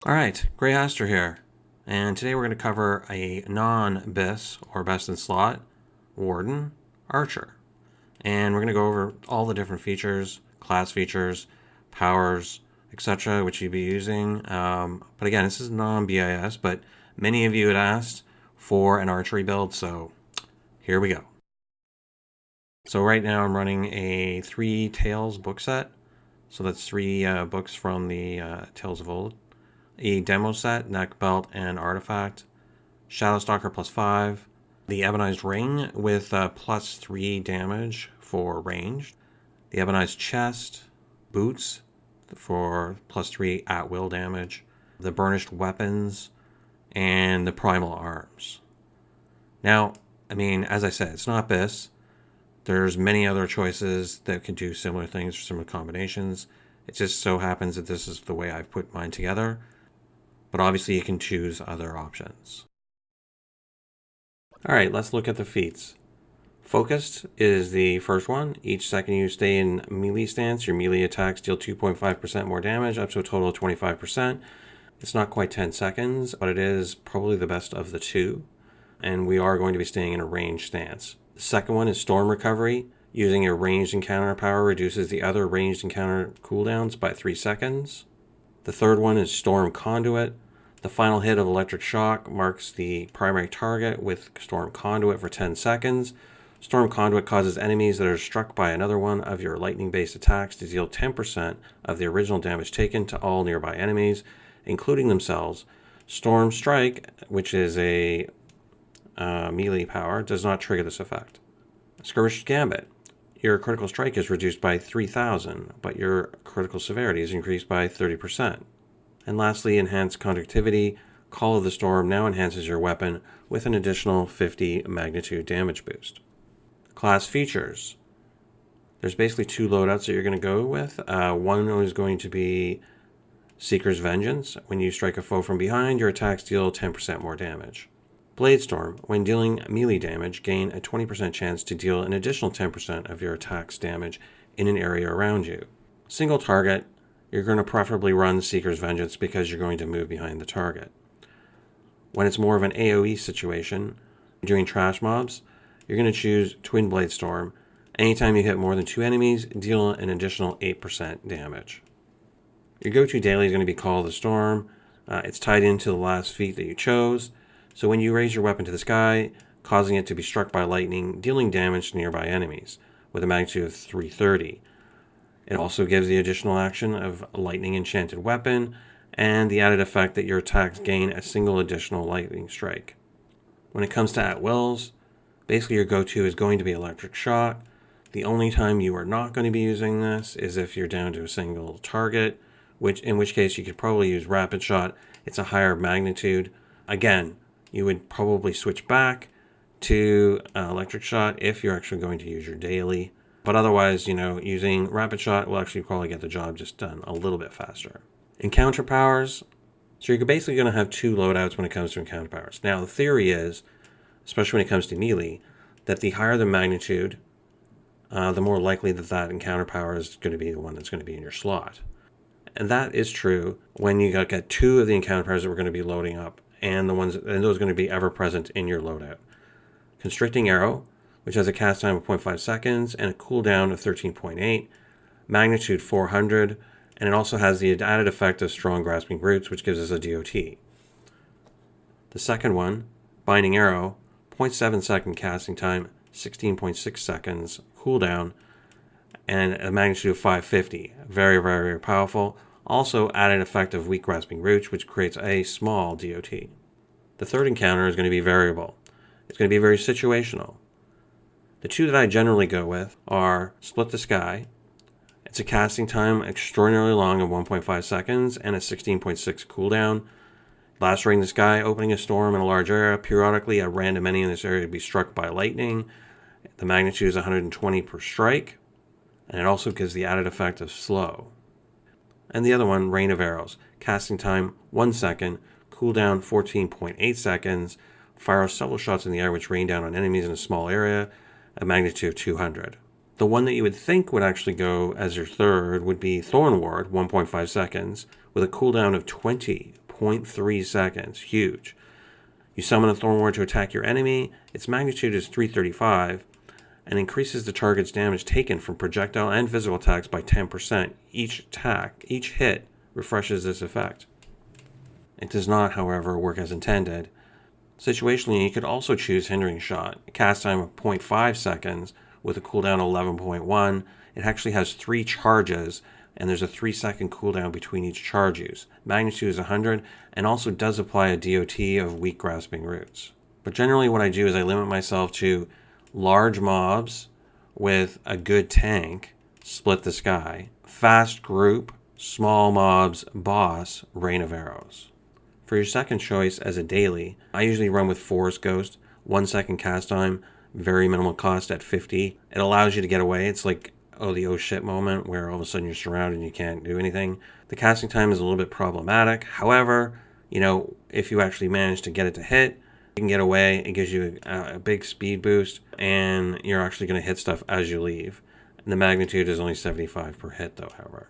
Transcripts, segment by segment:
Alright, GreyHastur here, and today we're going to cover a non-BIS, or best in slot, Warden Archer. And we're going to go over all the different features, class features, powers, etc. which you'd be using. But again, this is non-BIS, but many of you had asked for an archery build, so here we go. So right now I'm running a 3 Tales book set, so that's 3 books from the Tales of Old. A demo set, neck belt, and artifact. Shadowstalker +5. The Ebonized Ring with +3 damage for ranged. The Ebonized Chest. Boots for +3 at-will damage. The Burnished Weapons. And the Primal Arms. Now, I mean, as I said, it's not BIS. There's many other choices that can do similar things or similar combinations. It just so happens that this is the way I've put mine together. But obviously you can choose other options. Alright, let's look at the feats. Focused is the first one. Each second you stay in melee stance, your melee attacks deal 2.5% more damage, up to a total of 25%. It's not quite 10 seconds, but it is probably the best of the two. And we are going to be staying in a ranged stance. The second one is Storm Recovery. Using a ranged encounter power reduces the other ranged encounter cooldowns by 3 seconds. The third one is Storm Conduit. The final hit of Electric Shock marks the primary target with Storm Conduit for 10 seconds. Storm Conduit causes enemies that are struck by another one of your lightning-based attacks to deal 10% of the original damage taken to all nearby enemies, including themselves. Storm Strike, which is a melee power, does not trigger this effect. Skirmish Gambit. Your critical strike is reduced by 3,000, but your critical severity is increased by 30%. And lastly, Enhanced Conductivity. Call of the Storm now enhances your weapon with an additional 50 magnitude damage boost. Class features. There's basically 2 loadouts that you're going to go with. One is going to be Seeker's Vengeance. When you strike a foe from behind, your attacks deal 10% more damage. Bladestorm. When dealing melee damage, gain a 20% chance to deal an additional 10% of your attack's damage in an area around you. Single target. You're going to preferably run Seeker's Vengeance because you're going to move behind the target. When it's more of an AoE situation, doing trash mobs, you're going to choose Twin Bladestorm. Anytime you hit more than 2 enemies, deal an additional 8% damage. Your go-to daily is going to be Call of the Storm. It's tied into the last feat that you chose. So when you raise your weapon to the sky, causing it to be struck by lightning, dealing damage to nearby enemies with a magnitude of 330. It also gives the additional action of Lightning Enchanted Weapon and the added effect that your attacks gain a single additional lightning strike. When it comes to at-wills, basically your go-to is going to be Electric Shock. The only time you are not going to be using this is if you're down to a single target, in which case you could probably use Rapid Shot. It's a higher magnitude. Again, you would probably switch back to Electric Shot if you're actually going to use your daily. But otherwise, using Rapid Shot will actually probably get the job just done a little bit faster. Encounter powers. So you're basically going to have 2 loadouts when it comes to encounter powers. Now, the theory is, especially when it comes to melee, that the higher the magnitude, the more likely that encounter power is going to be the one that's going to be in your slot. And that is true when you get 2 of the encounter powers that we're going to be loading up, and those are going to be ever present in your loadout. Constricting Arrow, which has a cast time of 0.5 seconds and a cooldown of 13.8, magnitude 400, and it also has the added effect of Strong Grasping Roots, which gives us a DOT. The second one, Binding Arrow, 0.7 second casting time, 16.6 seconds cooldown, and a magnitude of 550. Very, very, very powerful. Also added effect of Weak Grasping Roots, which creates a small DOT. The third encounter is going to be variable. It's going to be very situational. The 2 that I generally go with are Split the Sky. It's a casting time extraordinarily long of 1.5 seconds and a 16.6 cooldown. Lacerating the Sky, opening a storm in a large area. Periodically, a random enemy in this area would be struck by lightning. The magnitude is 120 per strike. And it also gives the added effect of slow. And the other one, Rain of Arrows. Casting time 1 second, cooldown 14.8 seconds, fire several shots in the air which rain down on enemies in a small area, a magnitude of 200. The one that you would think would actually go as your third would be Thorn Ward, 1.5 seconds, with a cooldown of 20 0.3 seconds. Huge. You summon a Thorn Ward to attack your enemy. Its magnitude is 335 and increases the target's damage taken from projectile and physical attacks by 10%. Each hit refreshes this effect. It does not, however, work as intended. Situationally, you could also choose Hindering Shot, a cast time of 0.5 seconds with a cooldown of 11.1. It actually has 3 charges, and there's a 3-second cooldown between each charge use. Magnitude is 100, and also does apply a DOT of Weak Grasping Roots. But generally what I do is I limit myself to large mobs with a good tank, Split the Sky, fast group, small mobs, boss, Rain of Arrows. For your second choice as a daily, I usually run with Forest Ghost, 1 second cast time, very minimal cost at 50. It allows you to get away. It's like, the oh shit moment where all of a sudden you're surrounded and you can't do anything. The casting time is a little bit problematic. However, if you actually manage to get it to hit, you can get away. It gives you a big speed boost, and you're actually going to hit stuff as you leave. And the magnitude is only 75 per hit though, however.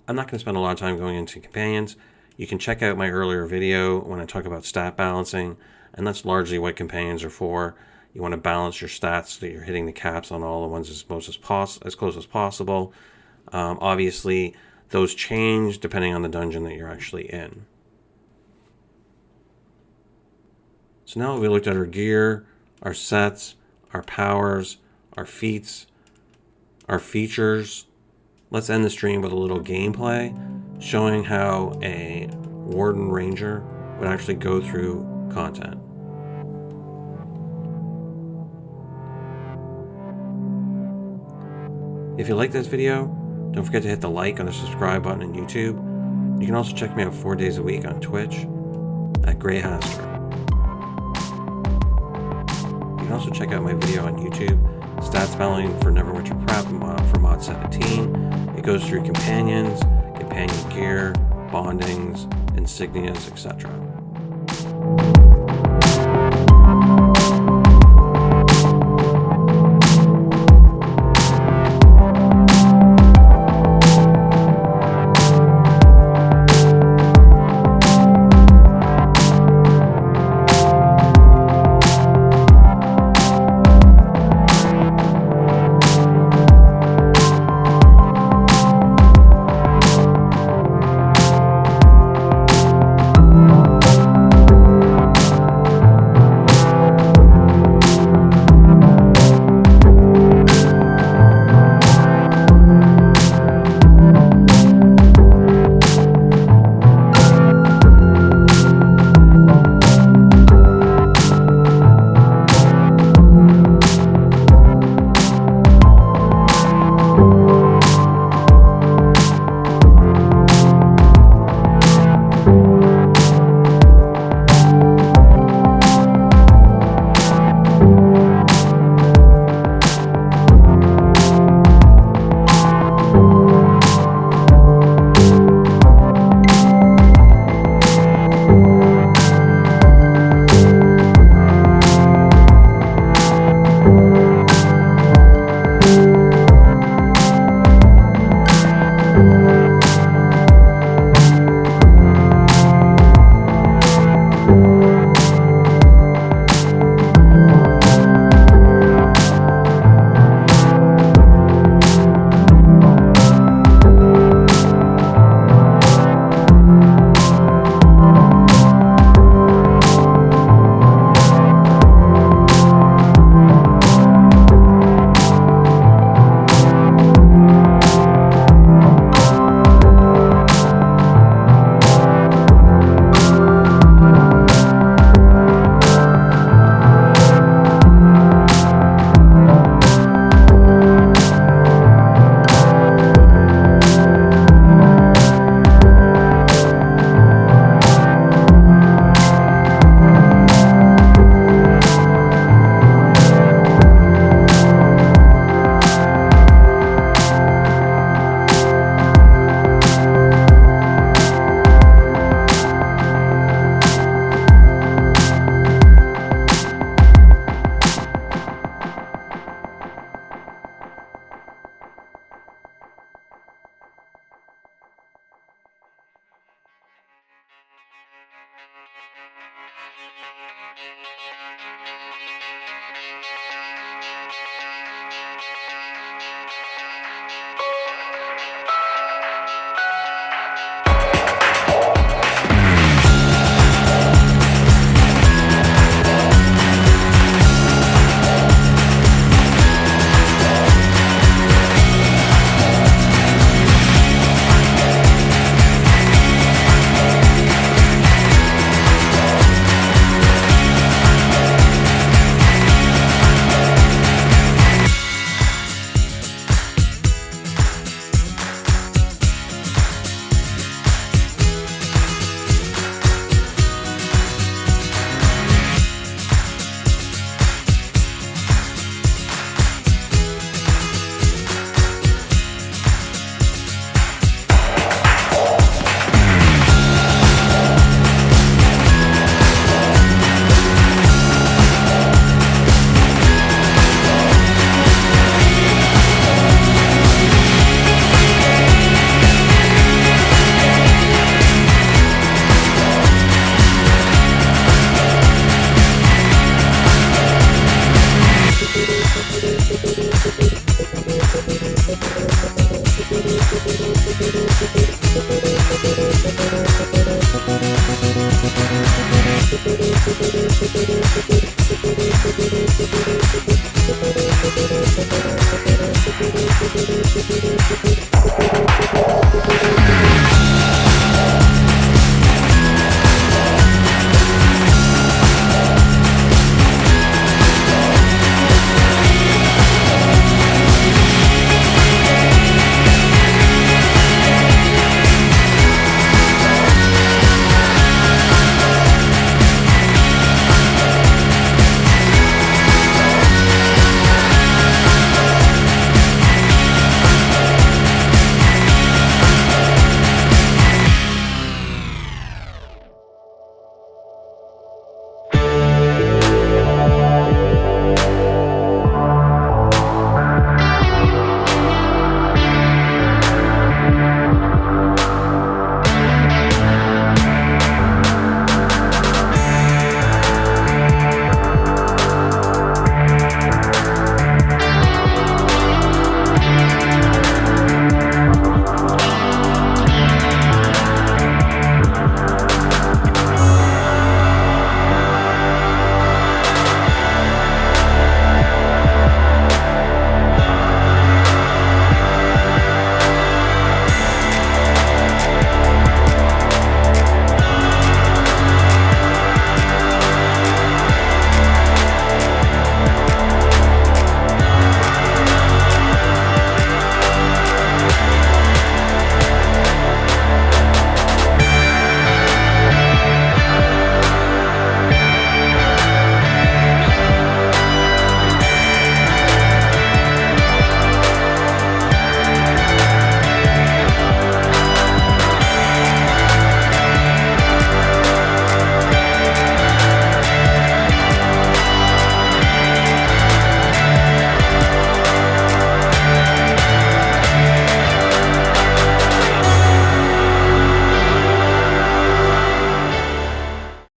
I'm not going to spend a lot of time going into companions. You can check out my earlier video when I talk about stat balancing, and that's largely what companions are for. You want to balance your stats so that you're hitting the caps on all the ones as close as possible. Obviously, those change depending on the dungeon that you're actually in. So now we looked at our gear, our sets, our powers, our feats, our features. Let's end the stream with a little gameplay showing how a Warden Ranger would actually go through content. If you like this video, don't forget to hit the like and the subscribe button on YouTube. You can also check me out 4 days a week on Twitch at GreyHastur. You can also check out my video on YouTube, Stats Balancing for Neverwinter Prep for Mod 17. It goes through companions, companion gear, bondings, insignias, etc.